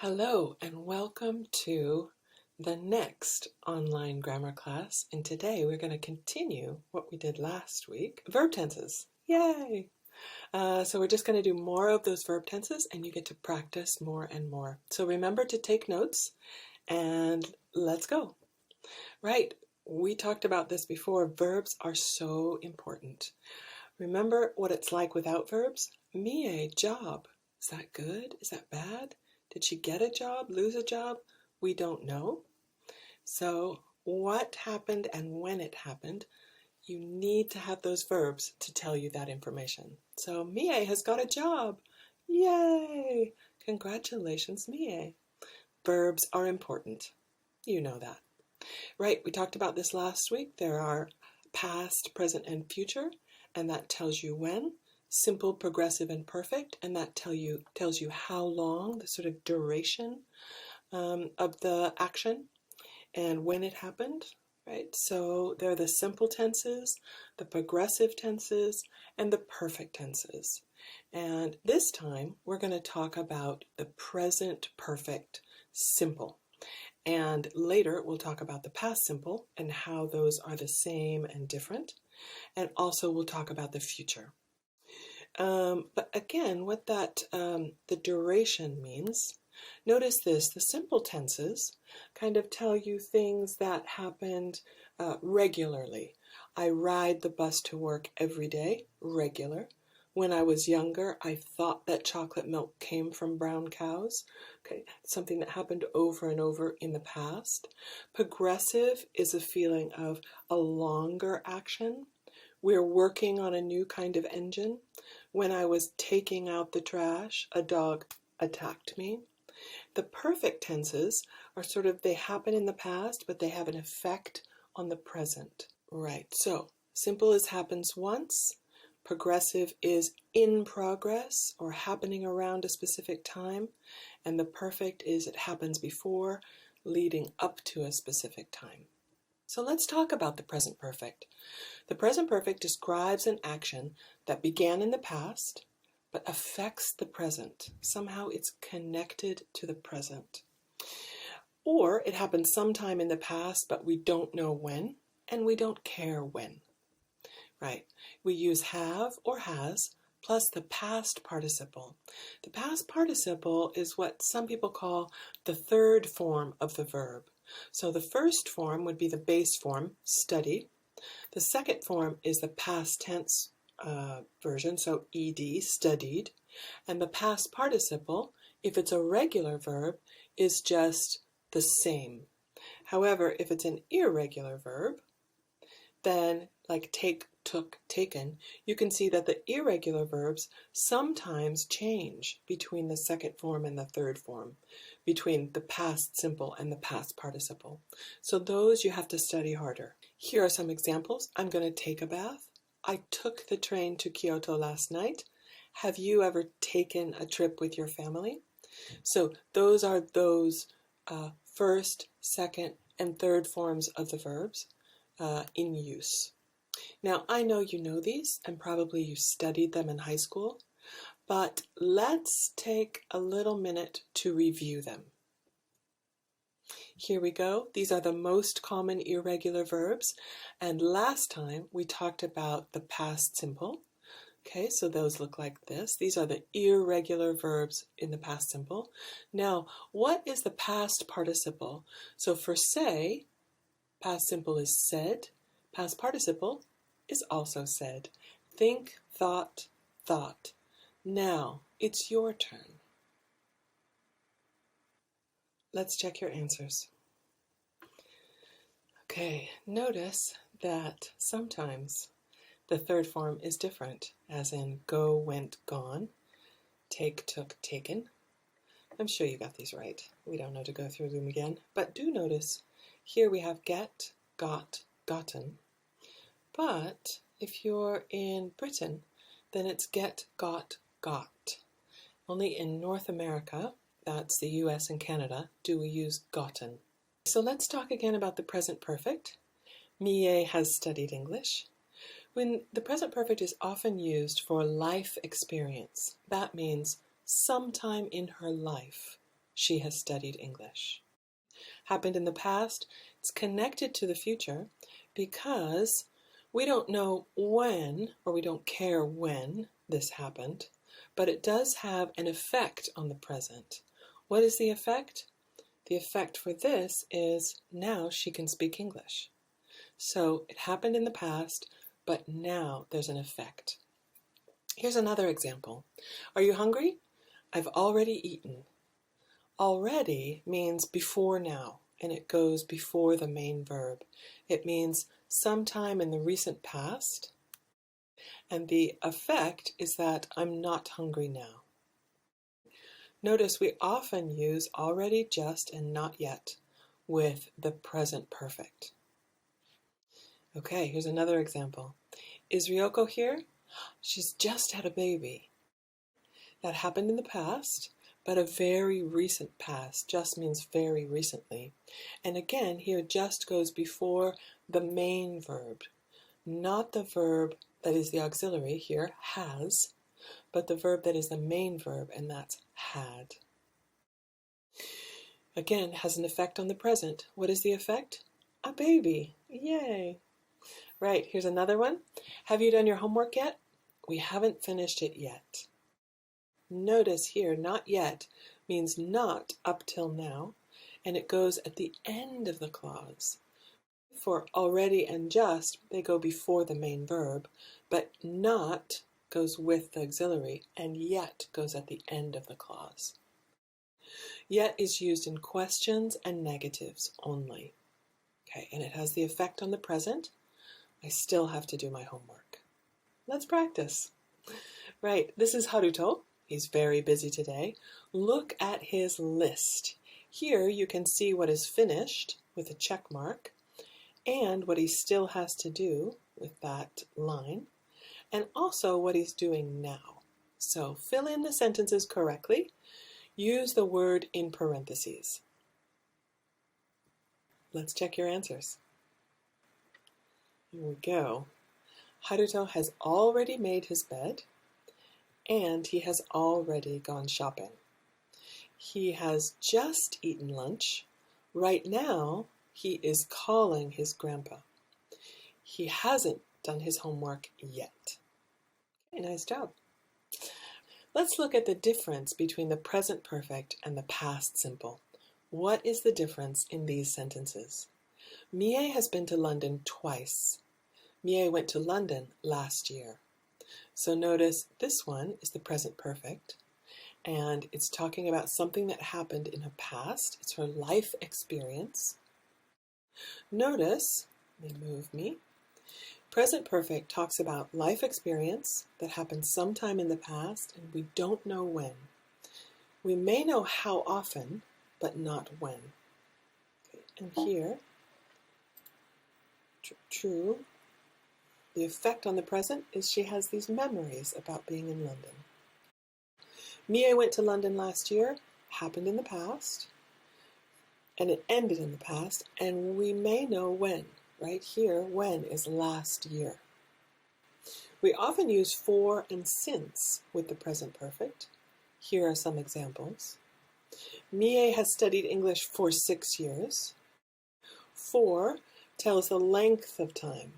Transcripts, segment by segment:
Hello and welcome to the next online grammar class. And today we're going to continue what we did last week, verb tenses. Yay! So we're just going to do more of those verb tenses and you get to practice more and more. So remember to take notes and let's go. Right, we talked about this before. Verbs are so important. Remember what it's like without verbs? Mie, job. Is that good? Is that bad? Did she get a job, lose a job? We don't know. So what happened and when it happened, you need to have those verbs to tell you that information. So Mie has got a job. Yay! Congratulations, Mie. Verbs are important. You know that. Right, we talked about this last week. There are past, present, and future, and that tells you when. Simple, progressive, and perfect, and that tells you how long, the sort of duration of the action, and when it happened, right? So there are the simple tenses, the progressive tenses, and the perfect tenses. And this time, we're going to talk about the present perfect simple. And later, we'll talk about the past simple and how those are the same and different. And also, we'll talk about the future. But again, what the duration means, notice this, the simple tenses kind of tell you things that happened regularly. I ride the bus to work every day, regular. When I was younger, I thought that chocolate milk came from brown cows. Okay, something that happened over and over in the past. Progressive is a feeling of a longer action. We're working on a new kind of engine. When I was taking out the trash, a dog attacked me. The perfect tenses are they happen in the past, but they have an effect on the present. Right, so simple is happens once. Progressive is in progress or happening around a specific time. And the perfect is it happens before, leading up to a specific time. So let's talk about the present perfect. The present perfect describes an action that began in the past but affects the present. Somehow it's connected to the present. Or it happened sometime in the past but we don't know when and we don't care when. Right? We use have or has plus the past participle. The past participle is what some people call the third form of the verb. So the first form would be the base form, study. The second form is the past tense version, so ed, studied. And the past participle, if it's a regular verb, is just the same. However, if it's an irregular verb, then like take, took, taken, you can see that the irregular verbs sometimes change between the second form and the third form, between the past simple and the past participle. So those you have to study harder. Here are some examples. I'm going to take a bath. I took the train to Kyoto last night. Have you ever taken a trip with your family? So those are those first, second, and third forms of the verbs in use. Now, I know you know these, and probably you studied them in high school, but let's take a little minute to review them. Here we go. These are the most common irregular verbs, and last time we talked about the past simple. Okay, so those look like this. These are the irregular verbs in the past simple. Now, what is the past participle? So for say, past simple is said. Past participle is also said. Think, thought, thought. Now, it's your turn. Let's check your answers. Okay, notice that sometimes the third form is different, as in go, went, gone, take, took, taken. I'm sure you got these right. We don't know to go through them again, but do notice here we have get, got, gotten. But if you're in Britain, then it's get, got, got. Only in North America, that's the US and Canada, do we use gotten. So let's talk again about the present perfect. Mie has studied English. When the present perfect is often used for life experience, that means sometime in her life she has studied English. Happened in the past, it's connected to the future because we don't know when, or we don't care when this happened, but it does have an effect on the present. What is the effect? The effect for this is now she can speak English. So it happened in the past, but now there's an effect. Here's another example. Are you hungry? I've already eaten. Already means before now, and it goes before the main verb. It means sometime in the recent past, and the effect is that I'm not hungry now. Notice we often use already, just, and not yet with the present perfect. Okay, here's another example. Is Ryoko here? She's just had a baby. That happened in the past, but a very recent past. Just means very recently. And again, here just goes before the main verb, not the verb that is the auxiliary here, has, but the verb that is the main verb, and that's had. Again, has an effect on the present. What is the effect? A baby. Yay! Right, here's another one. Have you done your homework yet? We haven't finished it yet. Notice here, not yet means not up till now, and it goes at the end of the clause. For already and just, they go before the main verb, but not goes with the auxiliary, and yet goes at the end of the clause. Yet is used in questions and negatives only. Okay, and it has the effect on the present. I still have to do my homework. Let's practice. Right, this is Haruto. He's very busy today. Look at his list. Here you can see what is finished with a check mark and what he still has to do with that line, and also what he's doing now. So fill in the sentences correctly. Use the word in parentheses. Let's check your answers. Here we go. Haruto has already made his bed, and he has already gone shopping. He has just eaten lunch. Right now, he is calling his grandpa. He hasn't done his homework yet. Okay, nice job. Let's look at the difference between the present perfect and the past simple. What is the difference in these sentences? Mie has been to London twice. Mie went to London last year. So notice this one is the present perfect, and it's talking about something that happened in her past. It's her life experience. Notice, let me move me. Present perfect talks about life experience that happened sometime in the past, and we don't know when. We may know how often, but not when. Okay, and here, true. The effect on the present is she has these memories about being in London. Mie went to London last year, happened in the past, and it ended in the past, and we may know when. Right here, when is last year. We often use for and since with the present perfect. Here are some examples. Mie has studied English for 6 years. For tells the length of time.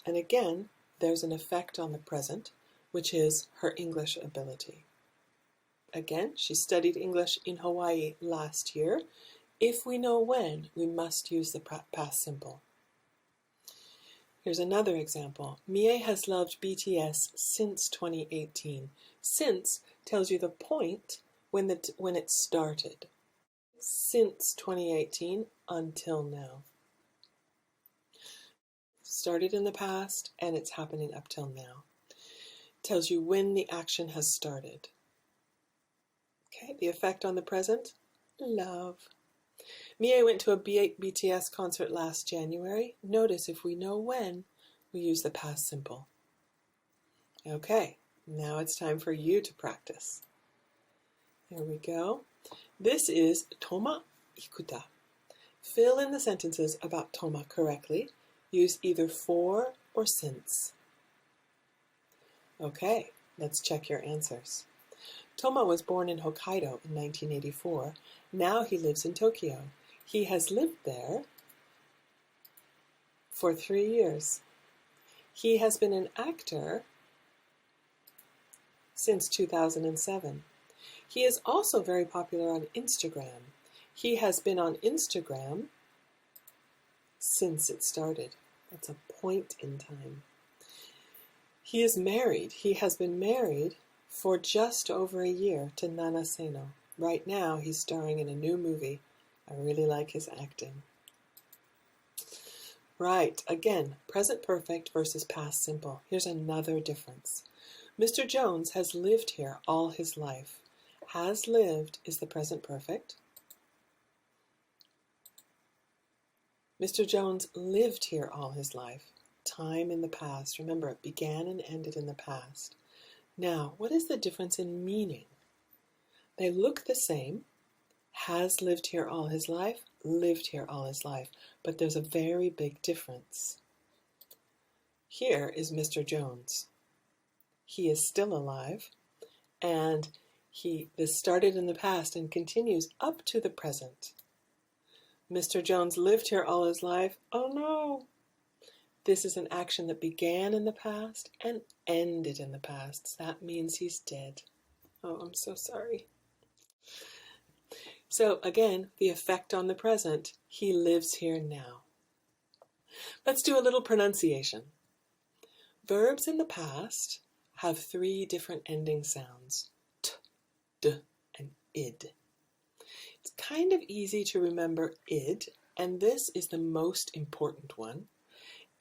And again, there's an effect on the present, which is her English ability. Again, she studied English in Hawaii last year. If we know when, we must use the past simple. Here's another example. Mie has loved BTS since 2018. Since tells you the point when it started. Since 2018 until now. Started in the past, and it's happening up till now. Tells you when the action has started. Okay, the effect on the present, love. Mie went to a BTS concert last January. Notice if we know when, we use the past simple. Okay, now it's time for you to practice. There we go. This is Toma ikuta. Fill in the sentences about Toma correctly. Use either for or since. Okay, let's check your answers. Toma was born in Hokkaido in 1984. Now he lives in Tokyo. He has lived there for 3 years. He has been an actor since 2007. He is also very popular on Instagram. He has been on Instagram since it started. That's a point in time. He is married. He has been married for just over a year to Nana Seno. Right now, he's starring in a new movie. I really like his acting. Right, again, present perfect versus past simple. Here's another difference. Mr. Jones has lived here all his life. Has lived is the present perfect. Mr. Jones lived here all his life. Time in the past. Remember, it began and ended in the past. Now, what is the difference in meaning? They look the same. Has lived here all his life, lived here all his life. But there's a very big difference. Here is Mr. Jones. He is still alive, and this started in the past and continues up to the present. Mr. Jones lived here all his life. Oh no! This is an action that began in the past and ended in the past. That means he's dead. Oh, I'm so sorry. So again, the effect on the present. He lives here now. Let's do a little pronunciation. Verbs in the past have 3 different ending sounds. T, d, and id. It's kind of easy to remember id, and this is the most important one.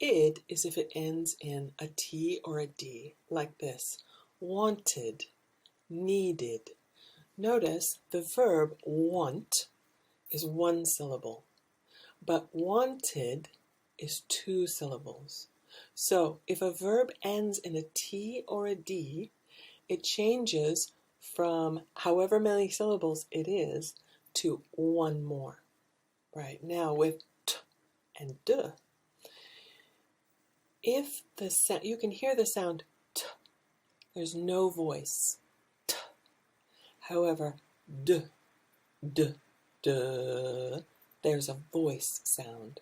Id is if it ends in a T or a D, like this. Wanted, needed. Notice the verb want is 1 syllable, but wanted is 2 syllables. So if a verb ends in a T or a D, it changes from however many syllables it is to 1 more. Right, now with t and d, if you can hear the sound t, there's no voice. T. However, d, d, d, there's a voice sound.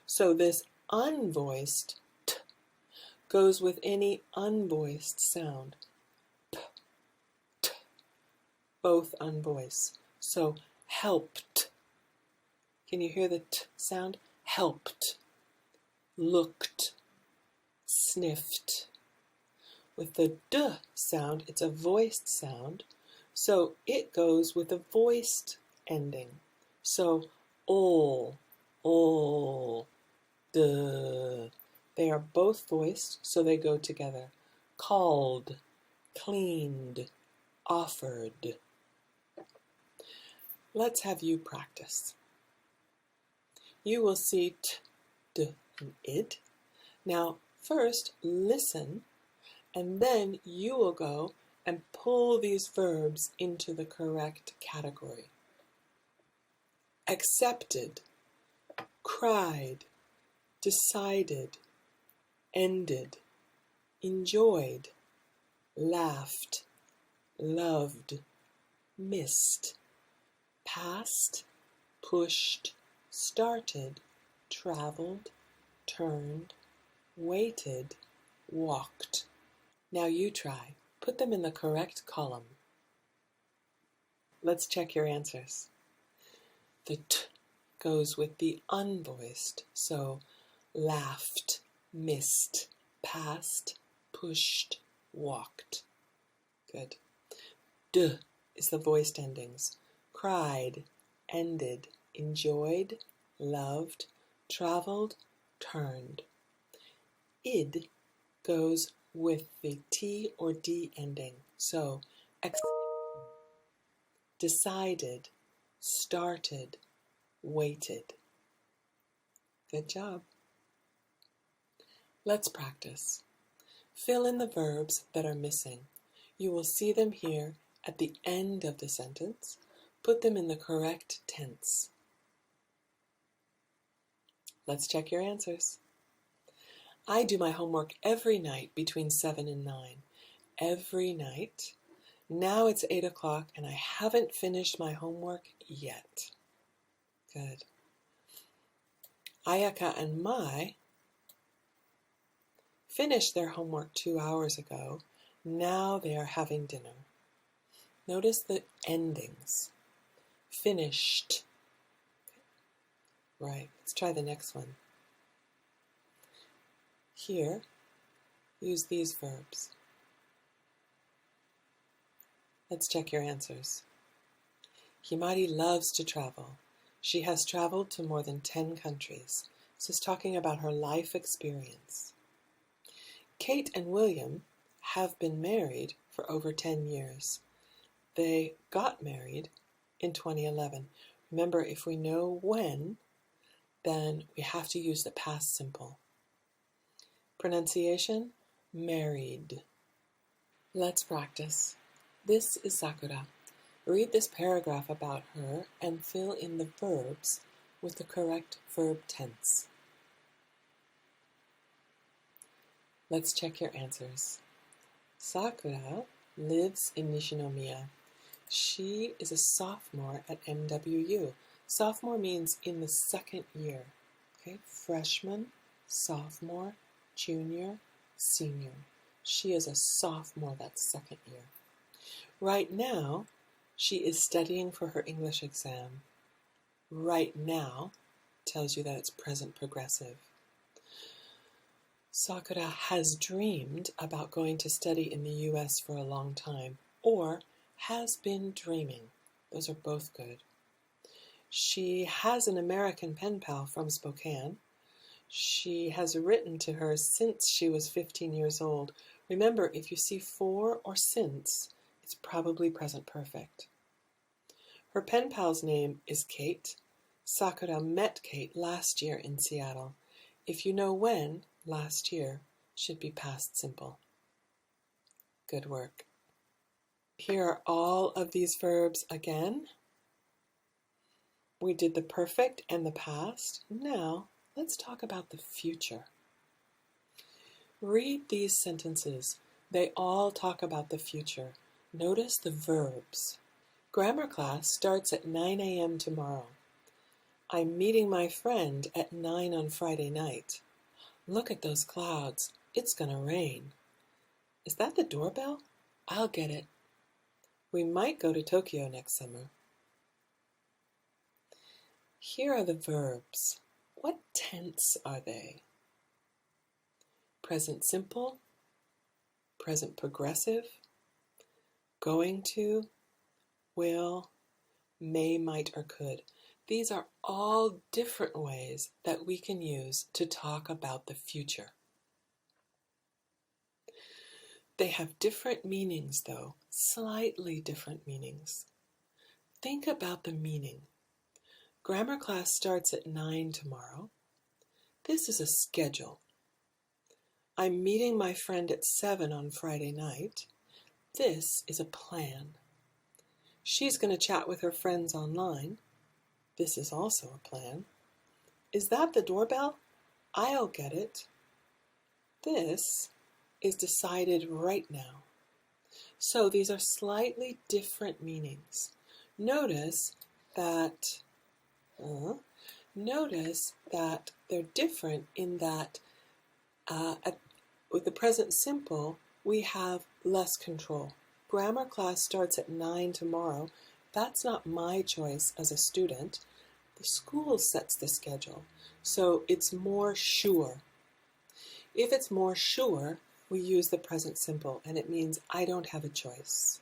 So this unvoiced t goes with any unvoiced sound. P, t, both unvoiced. So helped. Can you hear the t sound? Helped. Looked. Sniffed. With the d sound, it's a voiced sound, so it goes with a voiced ending. So all, duh. They are both voiced, so they go together. Called, cleaned, offered. Let's have you practice. You will see t, d, and id. Now, first, listen, and then you will go and pull these verbs into the correct category. Accepted, cried, decided, ended, enjoyed, laughed, loved, missed, passed, pushed, started, traveled, turned, waited, walked. Now you try. Put them in the correct column. Let's check your answers. The t goes with the unvoiced, so laughed, missed, passed, pushed, walked. Good. D is the voiced endings. Cried, ended, enjoyed, loved, traveled, turned. Id goes with the T or D ending. So, decided, started, waited. Good job. Let's practice. Fill in the verbs that are missing. You will see them here at the end of the sentence. Put them in the correct tense. Let's check your answers. I do my homework every night between 7 and 9. Every night. Now it's 8 o'clock and I haven't finished my homework yet. Good. Ayaka and Mai finished their homework 2 hours ago. Now they are having dinner. Notice the endings. Finished. Right, let's try the next one. Here, use these verbs. Let's check your answers. Himari loves to travel. She has traveled to more than 10 countries. This is talking about her life experience. Kate and William have been married for over 10 years. They got married in 2011. Remember, if we know when, then we have to use the past simple. Pronunciation, married. Let's practice. This is Sakura. Read this paragraph about her and fill in the verbs with the correct verb tense. Let's check your answers. Sakura lives in Nishinomiya. She is a sophomore at NWU. Sophomore means in the second year. Okay, freshman, sophomore, junior, senior. She is a sophomore, that's second year. Right now, she is studying for her English exam. Right now tells you that it's present progressive. Sakura has dreamed about going to study in the US for a long time, or has been dreaming. Those are both good. She has an American pen pal from Spokane. She has written to her since she was 15 years old. Remember, if you see for or since, it's probably present perfect. Her pen pal's name is Kate. Sakura met Kate last year in Seattle. If you know when, last year should be past simple. Good work. Here are all of these verbs again. We did the perfect and the past. Now, let's talk about the future. Read these sentences. They all talk about the future. Notice the verbs. Grammar class starts at 9 a.m. tomorrow. I'm meeting my friend at 9 on Friday night. Look at those clouds. It's gonna rain. Is that the doorbell? I'll get it. We might go to Tokyo next summer. Here are the verbs. What tense are they? Present simple, present progressive, going to, will, may, might, or could. These are all different ways that we can use to talk about the future. They have different meanings, though, slightly different meanings. Think about the meaning. Grammar class starts at 9 tomorrow. This is a schedule. I'm meeting my friend at 7 on Friday night. This is a plan. She's going to chat with her friends online. This is also a plan. Is that the doorbell? I'll get it. This is decided right now. So these are slightly different meanings. Notice that they're different in that with the present simple, we have less control. Grammar class starts at 9 tomorrow. That's not my choice as a student. The school sets the schedule, so it's more sure. If it's more sure, we use the present simple, and it means I don't have a choice.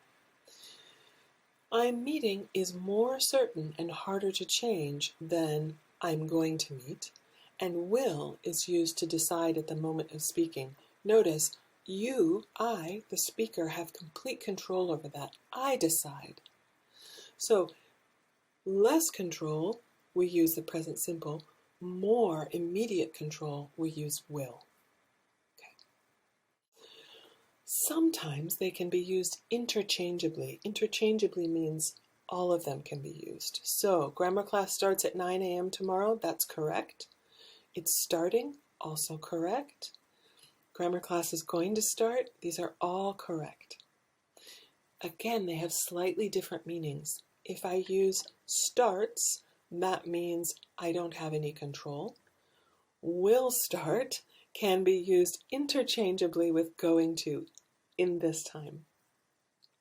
I'm meeting is more certain and harder to change than I'm going to meet, and will is used to decide at the moment of speaking. Notice, you, I, the speaker, have complete control over that. I decide. So, less control, we use the present simple. More immediate control, we use will. Okay. Sometimes they can be used interchangeably. Interchangeably means all of them can be used. So, grammar class starts at 9 a.m. tomorrow. That's correct. It's starting, also correct. Grammar class is going to start. These are all correct. Again, they have slightly different meanings. If I use starts, that means I don't have any control. Will start can be used interchangeably with going to in this time.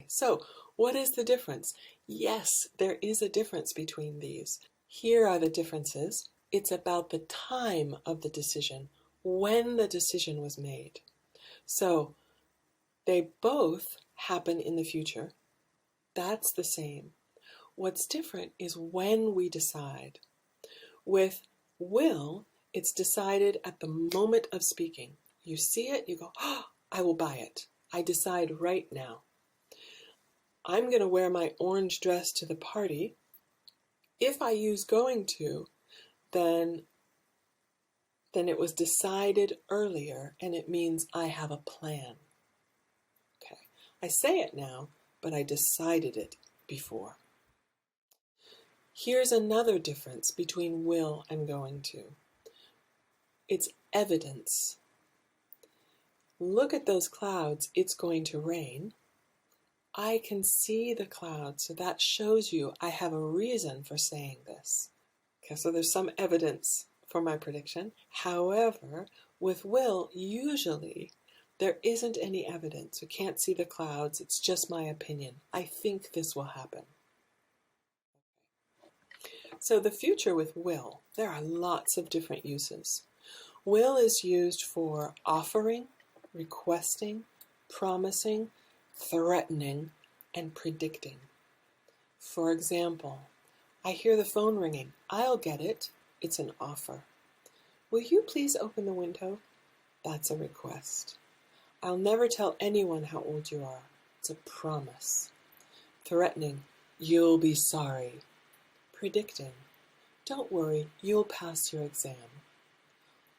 So, what is the difference? Yes, there is a difference between these. Here are the differences. It's about the time of the decision, when the decision was made. So, they both happen in the future. That's the same. What's different is when we decide. With will, it's decided at the moment of speaking. You see it, you go, oh, I will buy it. I decide right now. I'm going to wear my orange dress to the party. If I use going to, then it was decided earlier, and it means I have a plan. Okay, I say it now, but I decided it before. Here's another difference between will and going to. It's evidence. Look at those clouds. It's going to rain. I can see the clouds, so that shows you I have a reason for saying this. Okay, so there's some evidence for my prediction. However, with will, usually there isn't any evidence. You can't see the clouds. It's just my opinion. I think this will happen. So the future with will, there are lots of different uses. Will is used for offering, requesting, promising, threatening, and predicting. For example, I hear the phone ringing. I'll get it. It's an offer. Will you please open the window? That's a request. I'll never tell anyone how old you are. It's a promise. Threatening, you'll be sorry. Predicting, don't worry, you'll pass your exam.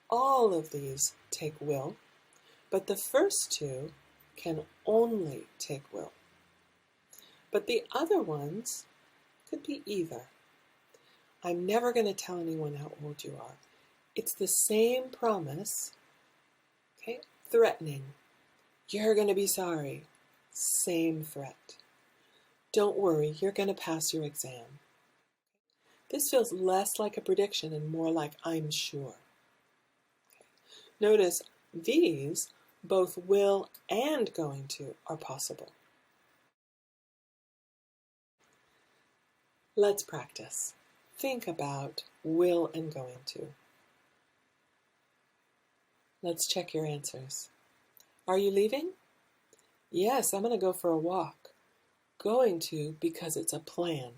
All of these take will, but the first two can only take will. But the other ones could be either. I'm never going to tell anyone how old you are. It's the same promise. Okay, threatening. You're going to be sorry. Same threat. Don't worry, you're going to pass your exam. This feels less like a prediction and more like I'm sure. Okay. Notice these, both will and going to, are possible. Let's practice. Think about will and going to. Let's check your answers. Are you leaving? Yes, I'm going to go for a walk. Going to because it's a plan.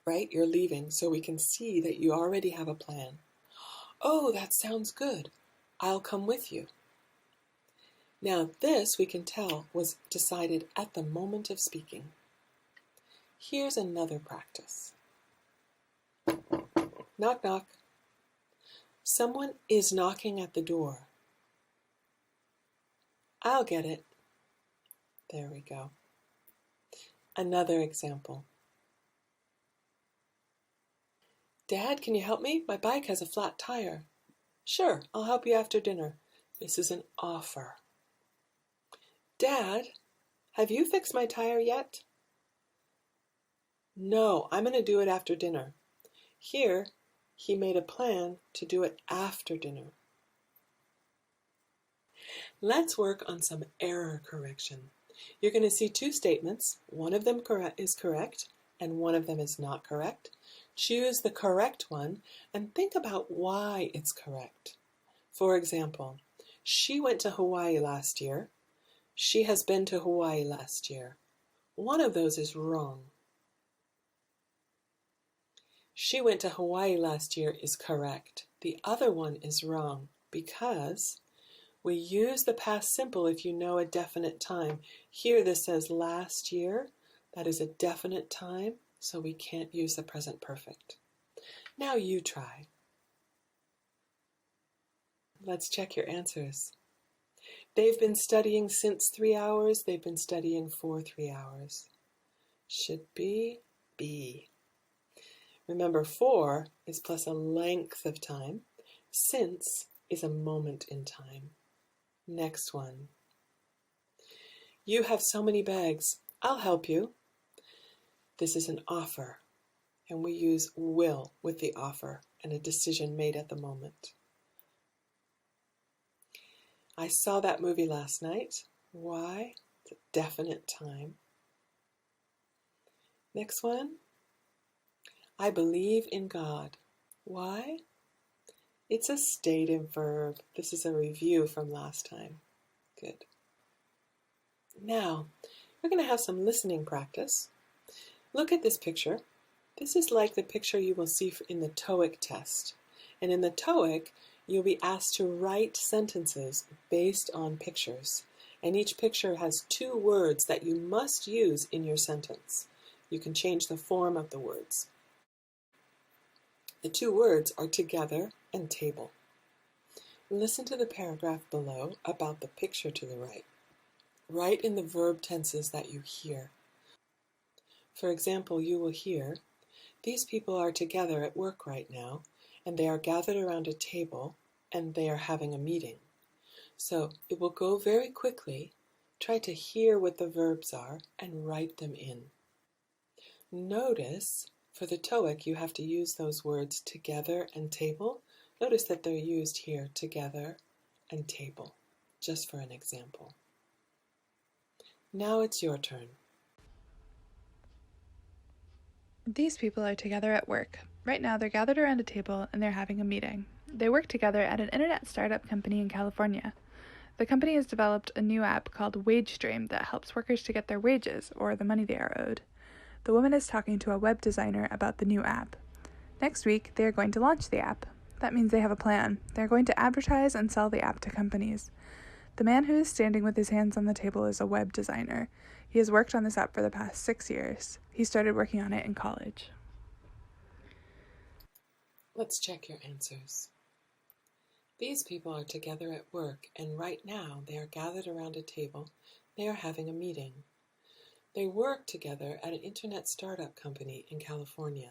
Right? You're leaving, so we can see that you already have a plan. Oh, that sounds good. I'll come with you. Now this, we can tell, was decided at the moment of speaking. Here's another practice. Knock, knock. Someone is knocking at the door. I'll get it. There we go. Another example. Dad, can you help me? My bike has a flat tire. Sure, I'll help you after dinner. This is an offer. Dad, have you fixed my tire yet? No, I'm going to do it after dinner. Here, he made a plan to do it after dinner. Let's work on some error correction. You're going to see two statements. One of them is correct, and one of them is not correct. Choose the correct one and think about why it's correct. For example, she went to Hawaii last year. She has been to Hawaii last year. One of those is wrong. She went to Hawaii last year is correct. The other one is wrong because we use the past simple if you know a definite time. Here this says last year. That is a definite time, so we can't use the present perfect. Now you try. Let's check your answers. They've been studying since 3 hours. They've been studying for 3 hours. Should be B. Remember, for is plus a length of time. Since is a moment in time. Next one. You have so many bags. I'll help you. This is an offer, and we use will with the offer and a decision made at the moment. I saw that movie last night. Why? It's a definite time. Next one. I believe in God. Why? It's a stative verb. This is a review from last time. Good. Now, we're going to have some listening practice. Look at this picture. This is like the picture you will see in the TOEIC test. And in the TOEIC, you'll be asked to write sentences based on pictures. And each picture has 2 words that you must use in your sentence. You can change the form of the words. The 2 words are together and table. Listen to the paragraph below about the picture to the right. Write in the verb tenses that you hear. For example, you will hear, these people are together at work right now, and they are gathered around a table, and they are having a meeting. So it will go very quickly. Try to hear what the verbs are and write them in. Notice, for the TOEIC, you have to use those words together and table. Notice that they're used here, together and table, just for an example. Now it's your turn. These people are together at work. Right now they're gathered around a table and they're having a meeting. They work together at an internet startup company in California. The company has developed a new app called WageStream that helps workers to get their wages, or the money they are owed. The woman is talking to a web designer about the new app. Next week, they are going to launch the app. That means they have a plan. They're going to advertise and sell the app to companies. The man who is standing with his hands on the table is a web designer. He has worked on this app for the past 6 years. He started working on it in college. Let's check your answers. These people are together at work, and right now they are gathered around a table. They are having a meeting. They work together at an internet startup company in California.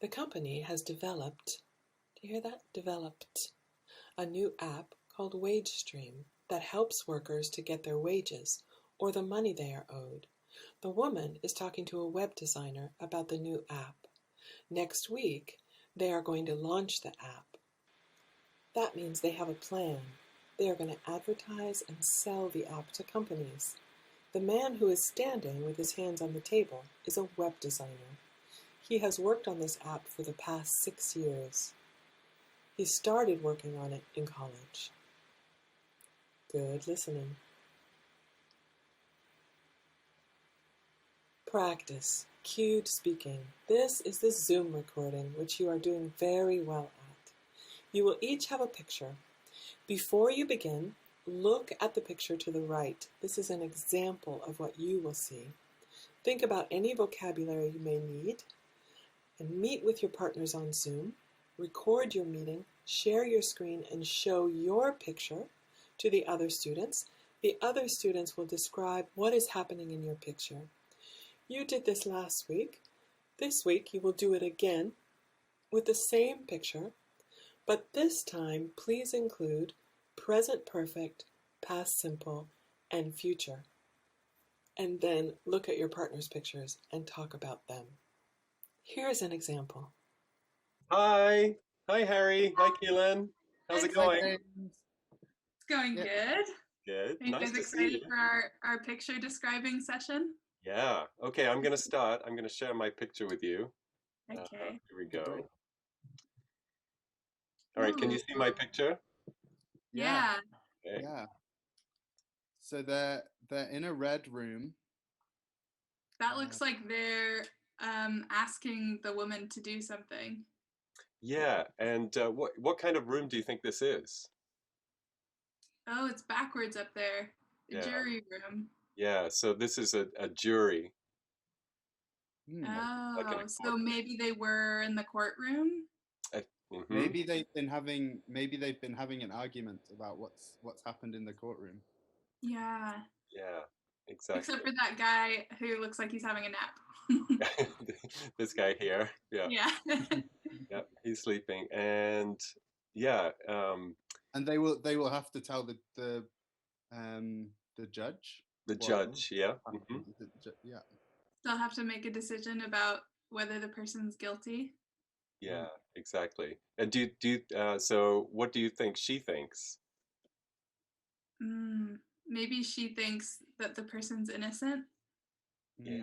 The company has developed, do you hear that? Developed a new app called WageStream that helps workers to get their wages or the money they are owed. The woman is talking to a web designer about the new app. Next week, they are going to launch the app. That means they have a plan. They are going to advertise and sell the app to companies. The man who is standing with his hands on the table is a web designer. He has worked on this app for the past 6 years. He started working on it in college. Good listening. Practice. Cued speaking. This is the Zoom recording, which you are doing very well at. You will each have a picture. Before you begin, look at the picture to the right. This is an example of what you will see. Think about any vocabulary you may need, and meet with your partners on Zoom. Record your meeting, share your screen, and show your picture to the other students. The other students will describe what is happening in your picture. You did this last week. This week you will do it again with the same picture, but this time please include present perfect, past simple, and future. And then look at your partner's pictures and talk about them. Here's an example. Hi. Hi, Harry. Hi, Keelan. How's it going? It's going good. Good. Are you Nice guys to see excited you. for our picture describing session? Yeah. Okay, I'm gonna start. I'm gonna share my picture with you. Okay. Here we go. All right, can you see Ooh. my picture? Yeah. Okay. Yeah. So they're in a red room. That looks like they're asking the woman to do something. Yeah, and what kind of room do you think this is? Oh, it's backwards up there. The Yeah. jury room. Yeah, so this is a jury. Like in Oh, a so court. maybe they were in the courtroom? Mhm. Maybe they've been having an argument about what's happened in the courtroom. Yeah. Yeah, exactly. Except for that guy who looks like he's having a nap. This guy here. Yeah. Yeah. Yep, he's sleeping. And yeah, And they will have to tell the judge The What judge, yeah. happened. Yeah. They'll have to make a decision about whether the person's guilty. Yeah, exactly. And so what do you think she thinks? Maybe she thinks that the person's innocent. Yeah.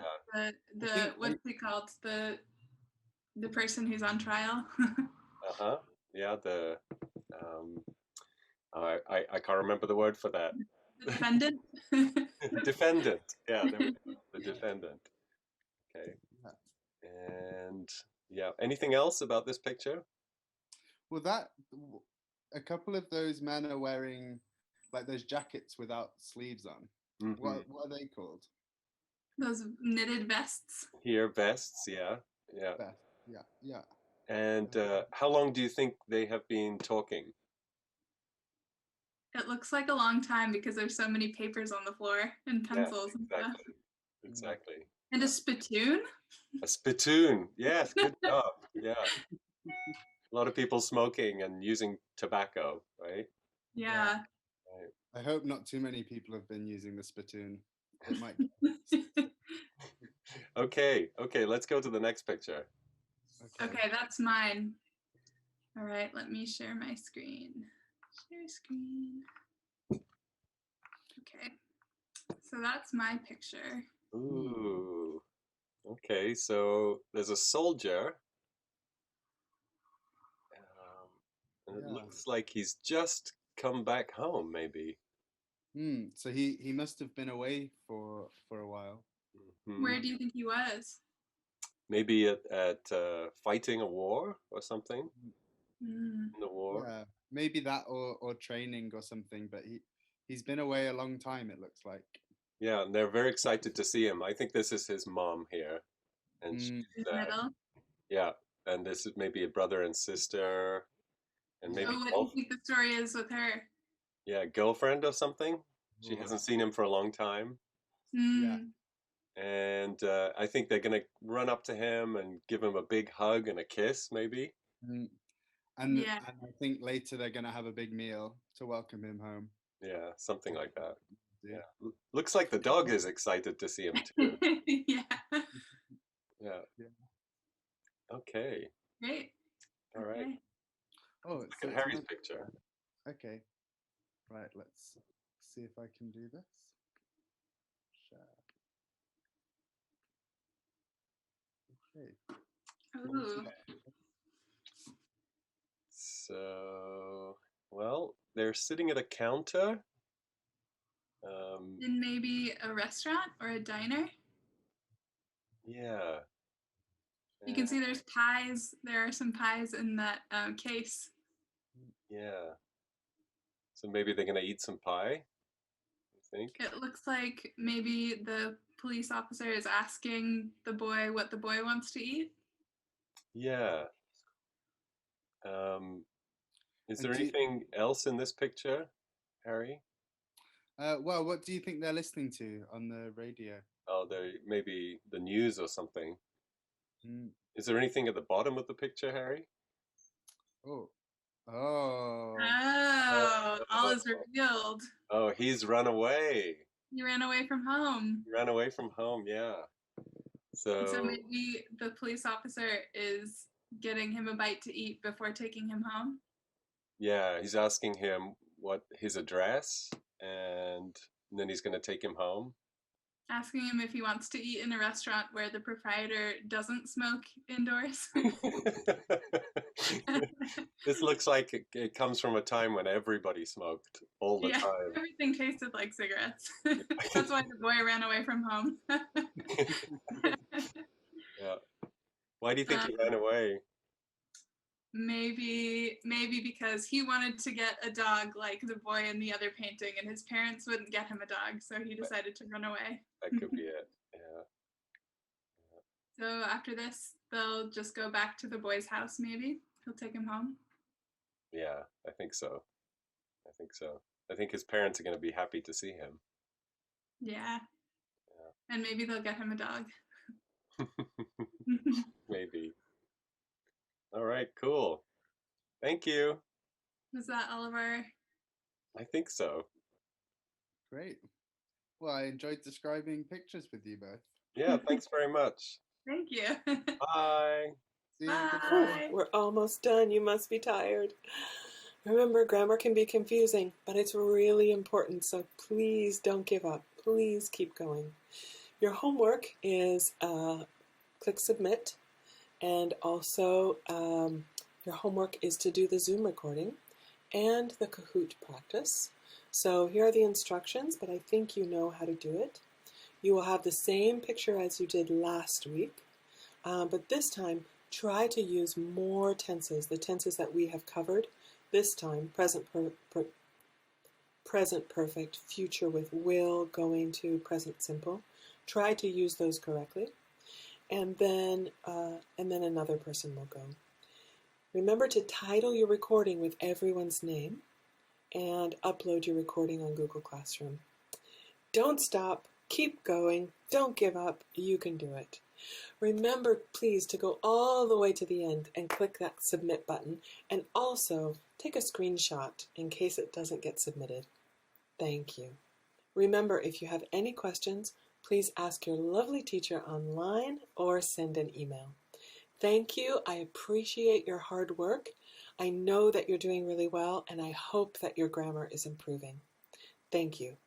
The what's it called? The person who's on trial. Uh-huh. Yeah, um I can't remember the word for that. The defendant. Defendant. Yeah, there we go. The defendant. Okay. Yeah. And yeah, anything else about this picture? Well, a couple of those men are wearing like those jackets without sleeves on. Mm-hmm. What are they called? Those knitted vests. Here, vests, yeah. Yeah. Yeah. And how long do you think they have been talking? It looks like a long time because there's so many papers on the floor and Yeah, pencils and stuff. exactly. And a spittoon. A spittoon. Yes, good job. Yeah. A lot of people smoking and using tobacco, right? Yeah. Right. I hope not too many people have been using the spittoon. It might. Okay, let's go to the next picture. Okay, that's mine. All right, let me share my screen. Share screen. Okay, so that's my picture. Ooh. Okay, so there's a soldier. And it looks like he's just come back home, maybe. So he must have been away for a while. Where do you think he was? Maybe at fighting a war or something. In the war. Yeah, maybe that or training or something. But he's been away a long time. It looks like. Yeah, and they're very excited to see him. I think this is his mom here, and she's yeah, and this is maybe a brother and sister, and maybe what do you think the story is with her? Yeah, girlfriend or something. She hasn't seen him for a long time. Yeah. And I think they're gonna run up to him and give him a big hug and a kiss, maybe. And I think later they're gonna have a big meal to welcome him home. Yeah, something like that. Yeah, looks like the dog is excited to see him too. Yeah. Yeah. Okay. Great. All right. Okay. Oh, look at Harry's picture. Okay. Right. Let's see if I can do this. Share. Okay. Ooh. So, well, they're sitting at a counter. In maybe a restaurant or a diner. Yeah. You can see there's pies. There are some pies in that case. Yeah. So maybe they're gonna eat some pie. I think. It looks like maybe the police officer is asking the boy what the boy wants to eat. Yeah. Is there anything else in this picture, Harry? Well, what do you think they're listening to on the radio? Oh, maybe the news or something. Is there anything at the bottom of the picture, Harry? Oh, all is revealed. Oh, he's run away. He ran away from home. He ran away from home, yeah. So maybe the police officer is getting him a bite to eat before taking him home. Yeah, he's asking him what his address, and then he's going to take him home. Asking him if he wants to eat in a restaurant where the proprietor doesn't smoke indoors. This looks like it comes from a time when everybody smoked all the time. Everything tasted like cigarettes. That's why the boy ran away from home. Yeah. Why do you think he ran away? Maybe because he wanted to get a dog like the boy in the other painting, and his parents wouldn't get him a dog, so he decided to run away. That could be it. Yeah. So after this, they'll just go back to the boy's house. Maybe he'll take him home. Yeah, I think so. I think his parents are going to be happy to see him. Yeah. And maybe they'll get him a dog. Maybe. All right, cool. Thank you. Was that all of our? I think so. Great. Well, I enjoyed describing pictures with you both. Yeah, thanks very much. Thank you. Bye. See you. Bye. Goodbye. We're almost done. You must be tired. Remember, grammar can be confusing, but it's really important, so please don't give up. Please keep going. Your homework is click submit, and also your homework is to do the Zoom recording and the Kahoot practice. So here are the instructions, but I think you know how to do it. You will have the same picture as you did last week, but this time try to use more tenses, the tenses that we have covered. This time, present perfect, future with will, going to, present simple. Try to use those correctly, and then another person will go. Remember to title your recording with everyone's name and upload your recording on Google Classroom. Don't stop. Keep going. Don't give up. You can do it. Remember, please, to go all the way to the end and click that submit button, and also take a screenshot in case it doesn't get submitted. Thank you. Remember, if you have any questions, please ask your lovely teacher online or send an email. Thank you. I appreciate your hard work. I know that you're doing really well, and I hope that your grammar is improving. Thank you.